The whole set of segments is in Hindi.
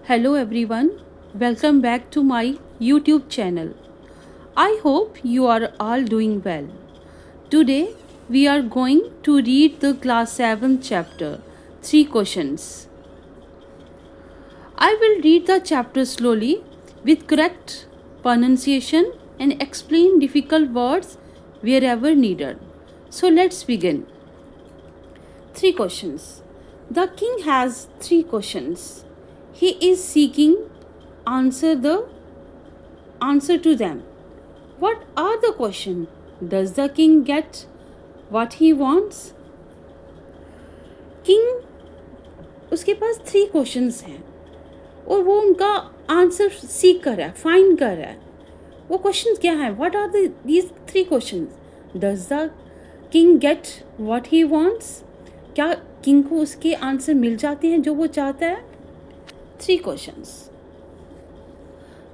Hello everyone, welcome back to my YouTube channel. I hope you are all doing well. Today we are going to read the class 7 chapter, 3 questions. I will read the chapter slowly with correct pronunciation and explain difficult words wherever needed. So let's begin. 3 questions. The king has 3 questions. He is seeking answer to them. What are the questions? Does the king get what he wants? King उसके पास 3 क्वेश्चंस हैं और वो उनका आंसर सीख कर रहा है, फाइंड कर रहा है. वो क्वेश्चंस क्या है? What are these 3 questions? Does the king get what he wants? क्या किंग को उसके आंसर मिल जाते हैं जो वो चाहता है? 3 questions.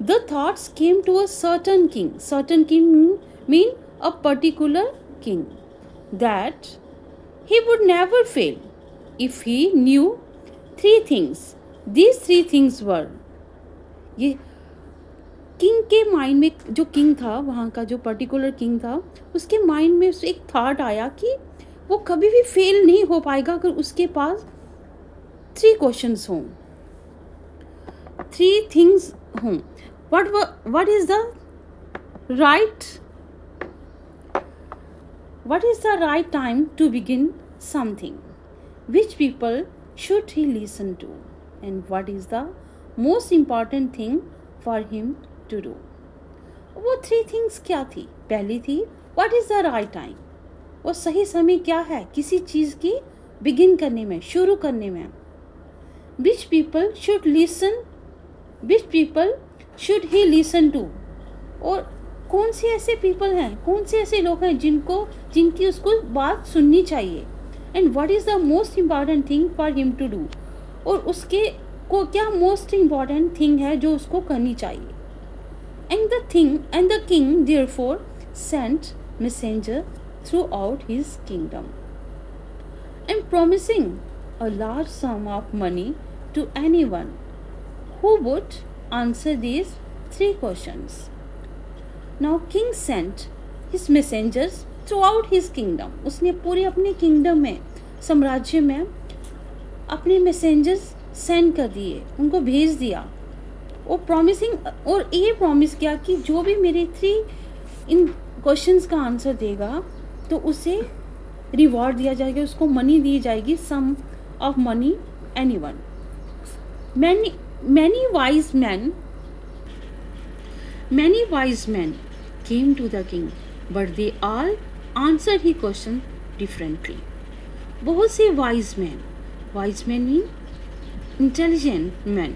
The thoughts came to a certain king. Certain king mean a particular king. That he would never fail if he knew 3 things. These 3 things were. ये किंग के माइंड में, जो किंग था वहाँ का, जो पर्टिकुलर किंग था, उसके माइंड में एक थॉट आया कि वो कभी भी फेल नहीं हो पाएगा अगर उसके पास 3 क्वेश्चंस हों, 3 things हों. What is the right time to begin something? Which people should he listen to? And what is the most important thing for him to do? वो 3 things क्या थी? पहली थी what is the right time? वो सही समय क्या है किसी चीज़ की बिगिन करने में, शुरू करने में. Which people should he listen to? और कौन से ऐसे पीपल हैं, कौन से ऐसे लोग हैं जिनकी उसको बात सुननी चाहिए. And what is the most important thing for him to do, और उसके को क्या मोस्ट इम्पॉर्टेंट थिंग है जो उसको करनी चाहिए. And the king therefore sent messenger throughout his kingdom and promising a large sum of money to anyone who would answer these 3 questions. Now king sent his messengers throughout his kingdom. उसने पूरे अपने किंगडम में, साम्राज्य में अपने मैसेंजर्स सेंड कर दिए, उनको भेज दिया. और प्रॉमिसिंग, और ये प्रॉमिस किया कि जो भी मेरे 3 इन क्वेश्चंस का आंसर देगा तो उसे रिवॉर्ड दिया जाएगा, उसको मनी दी जाएगी, sum of money anyone. Many wise men came to the king, but they all answered his question differently. बहुत से wise men mean intelligent men,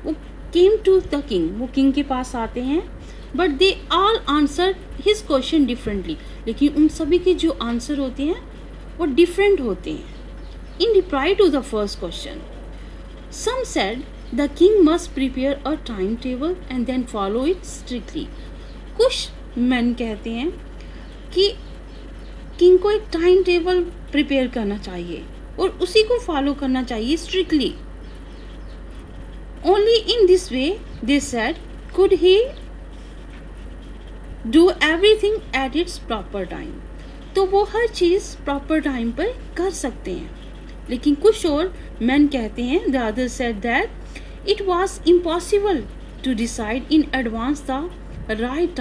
वो came to the king, वो king के पास आते हैं, but they all answered his question differently. लेकिन उन सभी के जो आंसर होते हैं वो डिफरेंट होते हैं. In reply to the first question, some said the king must prepare a timetable and then follow it strictly. कुछ men कहते हैं कि किंग को एक टाइम टेबल प्रिपेयर करना चाहिए और उसी को फॉलो करना चाहिए strictly. Only in this way, they said, could he do everything at its proper time. तो वो हर चीज़ प्रॉपर टाइम पर कर सकते हैं. लेकिन कुछ और men कहते हैं, the others said that it was impossible to decide in advance the right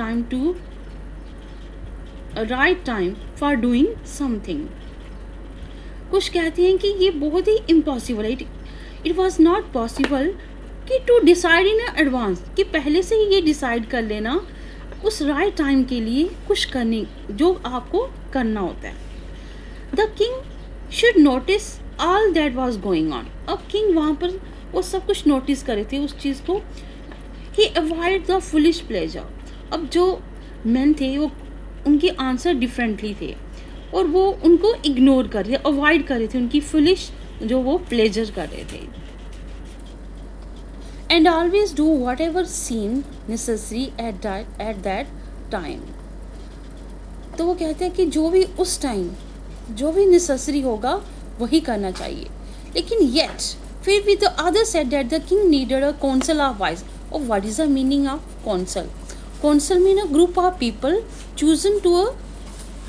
time for doing something. कुछ कहते हैं कि ये बहुत ही इम्पॉसिबल है, it was not possible कि to decide in advance, कि पहले से ही ये डिसाइड कर लेना उस राइट टाइम के लिए कुछ करने जो आपको करना होता है. The king should notice all that was going on. अब किंग वहाँ पर वो सब कुछ नोटिस करे थे उस चीज़ को. He avoid the foolish pleasure. अब जो men थे वो उनके आंसर डिफरेंटली थे और वो उनको इग्नोर कर रहे, अवॉइड कर रहे थे उनकी फुलिश जो वो प्लेजर कर रहे थे. And always do whatever seemed necessary at that time. तो वो कहते हैं कि जो भी उस टाइम जो भी नेसेसरी होगा वही करना चाहिए. लेकिन yet फिर with the other said that the king needed a council of wise. Oh, what is the meaning of council? Council mean a group of people chosen to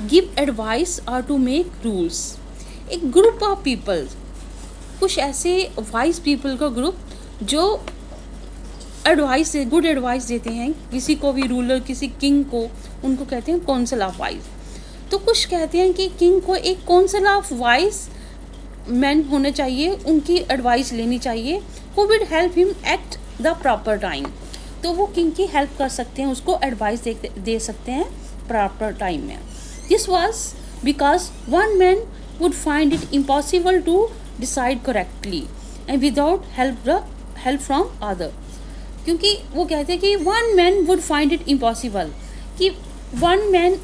give advice or to make rules. एक group of people, कुछ ऐसे wise people का group जो एडवाइस, गुड एडवाइस देते हैं किसी को भी, रूलर, किसी किंग को, उनको कहते हैं काउंसिल ऑफ वाइज. तो कुछ कहते हैं कि किंग को एक काउंसिल ऑफ वाइज मैन होने चाहिए, उनकी एडवाइस लेनी चाहिए, who will help him act the proper time. तो वो किंग की हेल्प कर सकते हैं, उसको एडवाइस दे सकते हैं प्रॉपर टाइम में. This was because one man would find it impossible to decide correctly and without help from other. क्योंकि वो कहते हैं कि one man would find it impossible, कि वन मैन,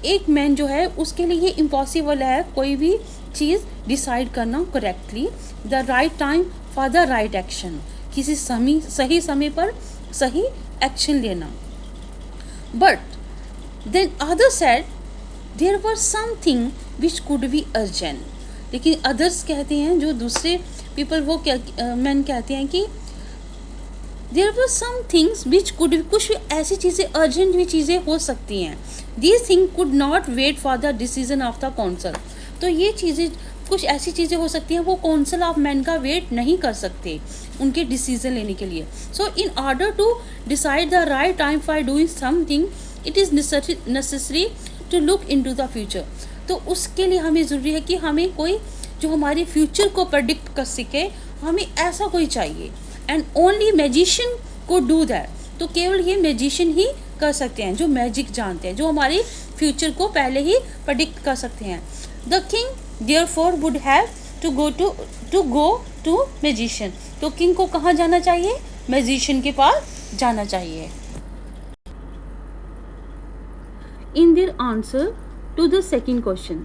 एक मैन जो है उसके लिए ये इम्पॉसिबल है कोई भी चीज़ डिसाइड करना correctly, the right time for the right action, किसी सही समय पर सही एक्शन लेना. But then other said there were something which could be urgent. लेकिन अदर्स कहते हैं, जो दूसरे पीपल, वो मैन कहते हैं कि there were some things which could, कुछ ऐसी चीज़ें, अर्जेंट भी चीज़ें हो सकती हैं. These thing could not wait for the decision of the council. तो ये चीज़ें, कुछ ऐसी चीज़ें हो सकती हैं वो काउंसिल ऑफ मैन का वेट नहीं कर सकते उनके डिसीजन लेने के लिए. So in order to decide the right time for doing something it is necessary to look into the future. तो उसके लिए हमें ज़रूरी है कि हमें कोई जो हमारे फ्यूचर को प्रेडिक्ट कर सके, हमें ऐसा कोई चाहिए. एंड ओनली मैजिशियन को डू दैट. तो केवल ये मैजिशियन ही कर सकते हैं जो मैजिक जानते हैं, जो हमारे फ्यूचर को पहले ही प्रेडिक्ट कर सकते हैं. The king therefore would have to go to magician. तो किंग को कहाँ जाना चाहिए? मैजिशियन के पास जाना चाहिए. In their answer to the second question,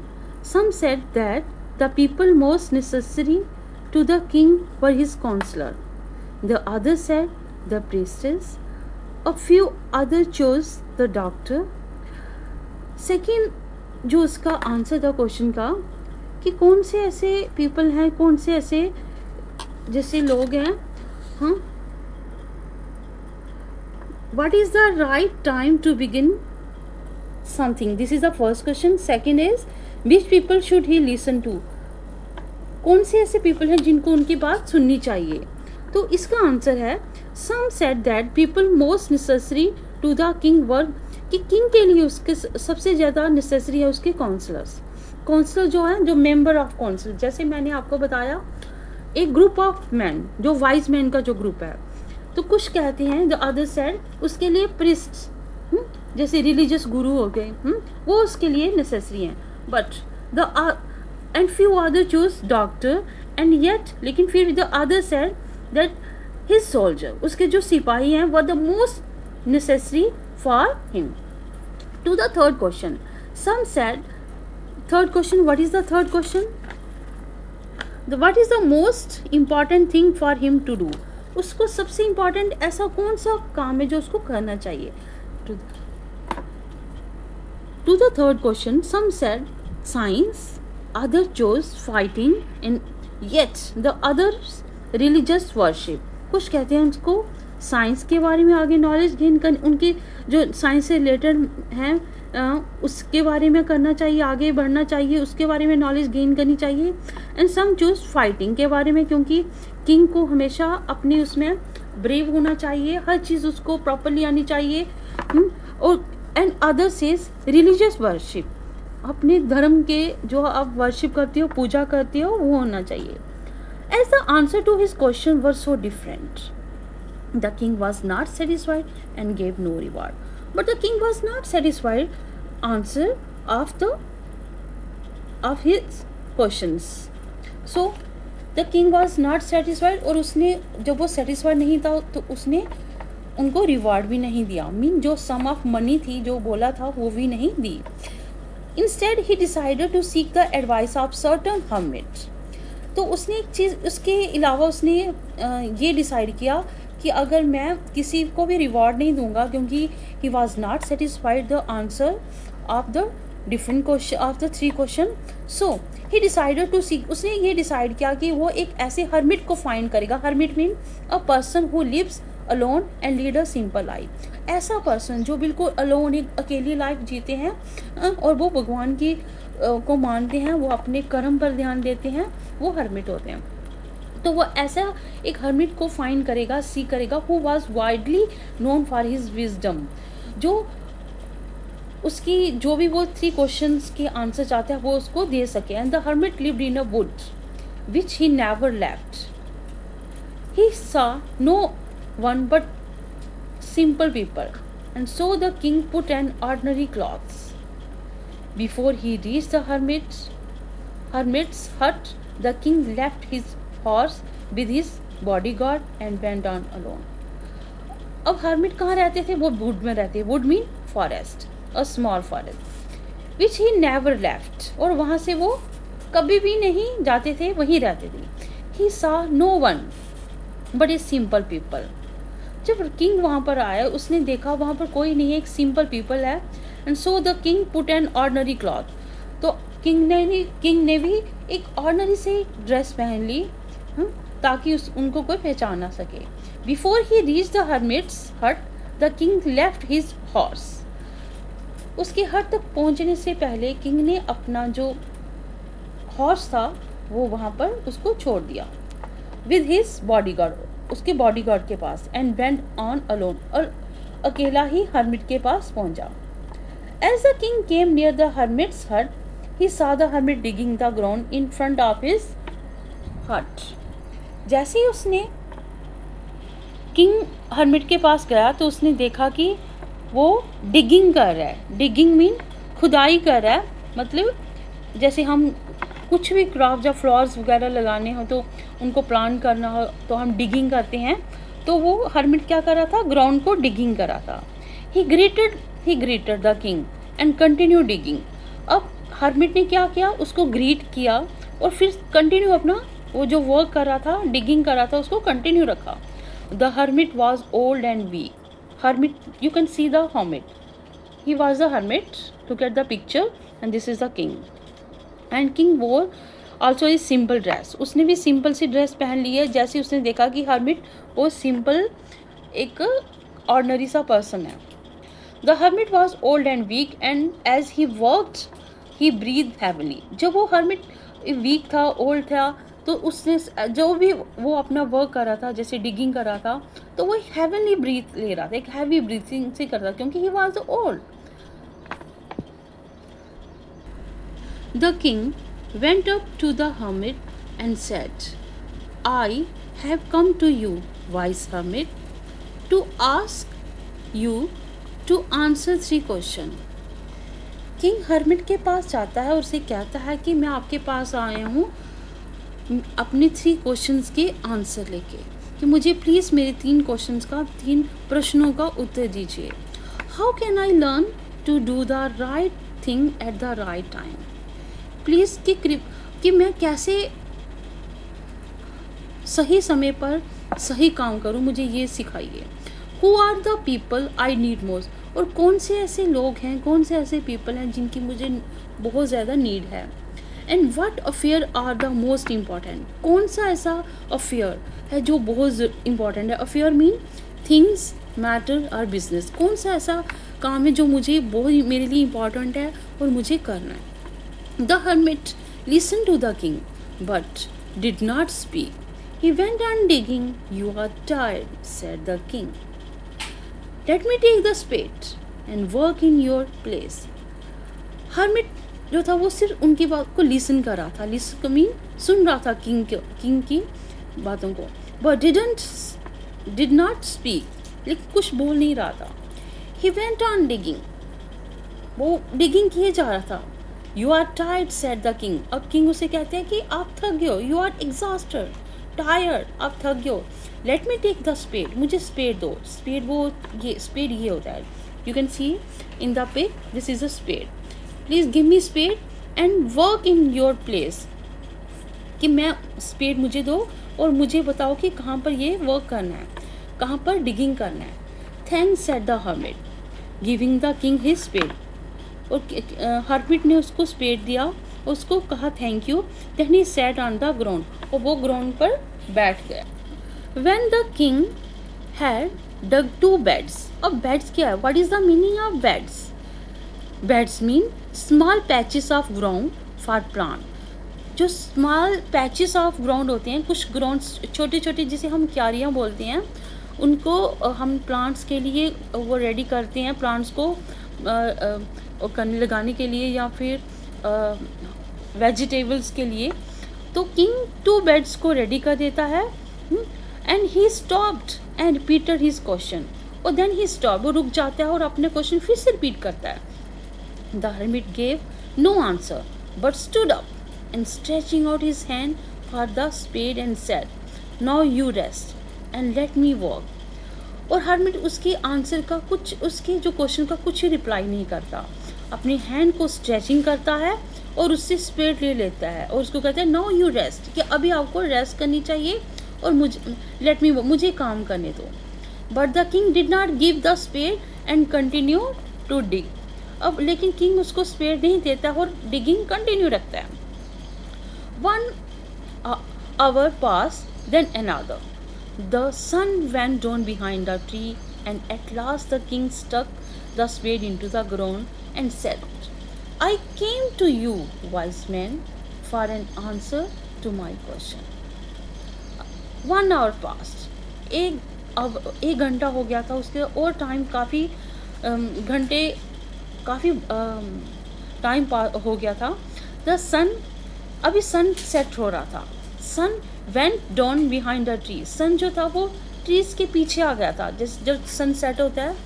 some said that the people most necessary to the king were his counselor. The others said the priestess. A few others chose the doctor. Second जो उसका आंसर था क्वेश्चन का, कि कौन से ऐसे पीपल हैं, कौन से ऐसे जैसे लोग हैं, हाँ, what is the right time to begin something? This is the first question. Second is which people should he listen to? कौन से ऐसे पीपल हैं जिनको उनकी बात सुननी चाहिए? तो इसका आंसर है some said that people most necessary to the king were, कि किंग के लिए उसके सबसे ज़्यादा नेसेसरी है उसके काउंसलर्स. काउंसलर जो है, जो मेंबर ऑफ काउंसिल, जैसे मैंने आपको बताया एक ग्रुप ऑफ मैन, जो वाइज मैन का जो ग्रुप है. तो कुछ कहते हैं द अदर सेड उसके लिए प्रिस्ट, जैसे रिलीजियस गुरु हो गए, वो उसके लिए नेसेसरी हैं. But the and few other choose doctor and yet, लेकिन फिर the other said that his soldier, उसके जो सिपाही हैं, were the most necessary for him. To the third question, some said, third question, what is the third question? What is the most important thing for him to do? उसको सबसे इम्पॉर्टेंट ऐसा कौन सा काम है जो उसको करना चाहिए? To the third question, some said science, others chose fighting, and yet the others religious worship. कुछ कहते हैं उसको साइंस के बारे में आगे नॉलेज गेन कर, उनकी जो साइंस से रिलेटेड हैं उसके बारे में करना चाहिए, आगे बढ़ना चाहिए, उसके बारे में नॉलेज गेन करनी चाहिए. एंड सम चूज फाइटिंग के बारे में, क्योंकि किंग को हमेशा अपने उसमें ब्रेव होना चाहिए, हर चीज़ उसको प्रॉपरली आनी चाहिए. और and other says religious worship, अपने धर्म के जो आप वर्शिप करते हो, पूजा करते हो, वो होना चाहिए. As the answer to his question were so different, the king was not satisfied and gave no reward. But the king was not satisfied answer of his questions. So the king was not satisfied, और उसने जब वो सेटिस्फाइड नहीं था तो उसने उनको रिवार्ड भी नहीं दिया, मीन जो सम ऑफ मनी थी जो बोला था वो भी नहीं दी. Instead he decided to seek the advice of certain hermit. तो उसने एक चीज़, उसके अलावा उसने ये डिसाइड किया कि अगर मैं किसी को भी रिवॉर्ड नहीं दूंगा, क्योंकि he was not satisfied the answer of the different question of the 3 question. So he decided to seek, उसने ये डिसाइड किया कि वो एक ऐसे hermit को फाइंड करेगा. hermit mean a person who lives alone and lead a simple life. ऐसा पर्सन जो बिल्कुल अलोन, एक अकेली लाइफ जीते हैं और वो भगवान की को मानते हैं, वो अपने कर्म पर ध्यान देते हैं, वो हर्मिट होते हैं. तो वो ऐसा एक हर्मिट को फाइंड करेगा, सी करेगा, who was widely known for his wisdom, जो उसकी जो भी वो 3 क्वेश्चंस के आंसर चाहते हैं वो उसको दे सके. And the hermit lived in a wood which he never left. He saw no one but simple people, and so the king put an ordinary clothes. Before he reached the hermit's hut, the king left his horse with his bodyguard and went on alone. अब hermit कहाँ रहते थे? वो wood में रहते. wood mean forest, a small forest, which he never left. और वहाँ से वो कभी भी नहीं जाते थे, वहीं रहते थे. He saw no one but a simple people. जब किंग वहाँ पर आया, उसने देखा वहाँ पर कोई नहीं है, एक सिंपल पीपल है. And so the king put an ordinary cloth. तो किंग ने भी एक ऑर्डनरी से ड्रेस पहन ली ताकि उनको कोई पहचान ना सके. Before he reach the hermit's hut, the king left his horse. उसके हट तक पहुँचने से पहले किंग ने अपना जो हॉर्स था वो वहाँ पर उसको छोड़ दिया. विद हिज बॉडीगार्ड, उसके बॉडीगार्ड के पास. एंड वेंट ऑन अलोन, और अकेला ही हर्मिट के पास पहुंचा. As the king came near the hermit's hut, he saw the hermit digging the ground in front of his hut. जैसे ही उसने किंग हर्मिट के पास गया तो उसने देखा कि वो डिगिंग कर रहा है. डिगिंग मीन खुदाई कर रहा है, मतलब जैसे हम कुछ भी क्राफ्ट या फ्लावर्स वगैरह लगाने हो तो उनको प्लांट करना हो तो हम डिगिंग करते हैं. तो वो हर्मिट क्या कर रहा था? ग्राउंड को डिगिंग कर रहा था. ही greeted the king and continue digging. अब हर्मिट ने क्या किया? उसको ग्रीट किया और फिर कंटिन्यू अपना वो जो वर्क कर रहा था, डिगिंग कर रहा था, उसको कंटिन्यू रखा. The hermit was old and weak. Hermit, you can see the hermit, he was the hermit. Look at the picture and this is the king. And king wore also is simple dress. उसने भी सिंपल सी ड्रेस पहन ली है. जैसे उसने देखा कि हर्मिट वो सिंपल एक ऑर्डनरी सा पर्सन है. The hermit was old and weak and as he worked he breathe heavily. जब वो हर्मिट वीक था, ओल्ड था, तो उसने जो भी वो अपना वर्क कर रहा था, जैसे डिगिंग कर रहा था, तो वो हैवीली ब्रीथ ले रहा था, एक हैवी ब्रीथिंग से कर रहा था, क्योंकि he was old. The king went up to the hermit and said, I have come to you, wise hermit, to ask you to answer 3 questions. King hermit के पास जाता है और उसे कहता है कि मैं आपके पास आया हूँ अपने 3 क्वेश्चंस के आंसर लेके, कि मुझे प्लीज़ मेरे 3 क्वेश्चंस का 3 प्रश्नों का उत्तर दीजिए. How can I learn to do the right thing at the right time. Please कि मैं कैसे सही समय पर सही काम करूं, मुझे ये सिखाइए. Who are the people I need most. और कौन से ऐसे लोग हैं, कौन से ऐसे पीपल हैं जिनकी मुझे बहुत ज़्यादा नीड है. And what affair are the most important. कौन सा ऐसा अफेयर है जो बहुत इम्पॉर्टेंट है. अफेयर मीन थिंग्स, मैटर और बिजनेस. कौन सा ऐसा काम है जो मुझे बहुत मेरे लिए इम्पॉर्टेंट है और मुझे करना है. The hermit listened to the king, but did not speak. He went on digging. You are tired, said the king. Let me take the spade and work in your place. Hermit जो था वो सिर्फ उनकी बात को लिसन कर रहा था. लिसन मीन सुन रहा था किंग की बातों को. But did not speak. लेकिन कुछ बोल नहीं रहा था. He went on digging. वो डिगिंग किए जा रहा था. You are tired, said the king. अब किंग उसे कहते हैं कि आप थक गए हो. You are exhausted, tired. आप थक गए हो. Let me take the spade. मुझे स्पेड दो. स्पेड वो ये स्पेड ये होता है. You can see in the pic. This is a spade. Please give me spade and work in your place. कि मैं स्पेड मुझे दो और मुझे बताओ कि कहाँ पर ये वर्क करना है, कहाँ पर डिगिंग करना है. Thanks, said the hermit, giving the king his spade. और हर्मिट ने उसको स्पेड दिया, उसको कहा thank you. Then he sat on the ground, और वो ग्राउंड पर बैठ गया। When the king had dug 2 beds, अब बेड्स क्या है, what is the meaning of beds? Beds mean small patches of ground for plant. जो स्मॉल पैचेस ऑफ ग्राउंड होते हैं, कुछ ग्राउंड्स छोटे छोटे जिसे हम क्यारियाँ बोलते हैं, उनको हम प्लांट्स के लिए वो रेडी करते हैं, प्लांट्स को लगाने के लिए या फिर वेजिटेबल्स के लिए। तो किंग 2 बेड्स को रेडी कर देता है, and he stopped and repeated his question, और देन ही स्टॉप, वो रुक जाता है और अपने क्वेश्चन फिर से रिपीट करता है। The hermit gave no answer but stood up and stretching out his hand for the spade and said, now you rest and let me walk। और हरमिट उसके आंसर का कुछ, उसके जो क्वेश्चन का कुछ रिप्लाई नहीं करता, अपने हैंड को स्ट्रेचिंग करता है और उससे स्पेड ले लेता है और उसको कहता है नाउ यू रेस्ट, कि अभी आपको रेस्ट करनी चाहिए और मुझे काम करने दो। But the king did not give the spade and continue to dig. अब लेकिन किंग उसको स्पेड नहीं देता और डिगिंग कंटिन्यू रखता है। 1 hour passed, then another. The sun went down behind the tree, and at last the king stuck the spade into the ground and said, I came to you, wise man, for an answer to my question. 1 hour passed. एक घंटा हो गया था उसके, और टाइम काफ़ी घंटे काफ़ी टाइम हो गया था। द सन, अभी सन सेट हो रहा था। Sun went down behind the tree, sun जो था वो ट्रीज़ के पीछे आ गया था। जब सन सेट होता है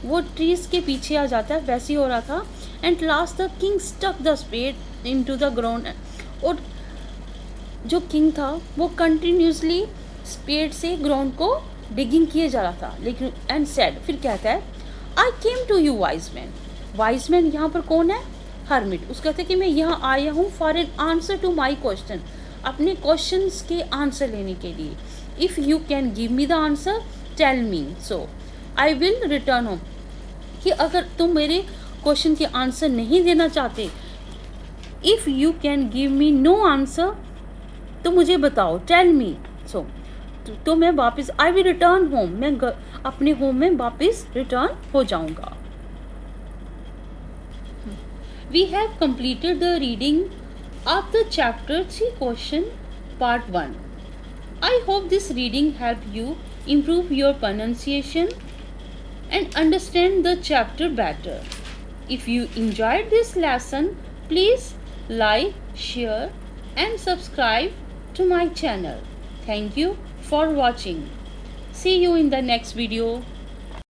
वो ट्रीज़ के पीछे आ जाता है, वैसे ही हो रहा था। And last the king stuck the spade into the ground, और जो किंग था वो कंटिन्यूसली स्पेड से ग्राउंड को डिगिंग किए जा रहा था। लेकिन एंड सेड, फिर कहता है I came to you wise man. Wise man यहाँ पर कौन है? हर्मिट। उसका कहता है कि मैं यहाँ आया हूँ for an answer to my question, अपने क्वेश्चंस के आंसर लेने के लिए। If you can give me the answer tell me, so I will return home, कि अगर तुम मेरे क्वेश्चन के आंसर नहीं देना चाहते, if you can give me know answer, तो मुझे बताओ, टेल मी, सो तो मैं वापस, आई विल रिटर्न होम, मैं अपने होम में वापस रिटर्न हो जाऊंगा। We have completed the reading of the chapter 3 question part 1. I hope this reading helped you improve your pronunciation and understand the chapter better. If you enjoyed this lesson, please like, share and subscribe to my channel. Thank you for watching. See you in the next video.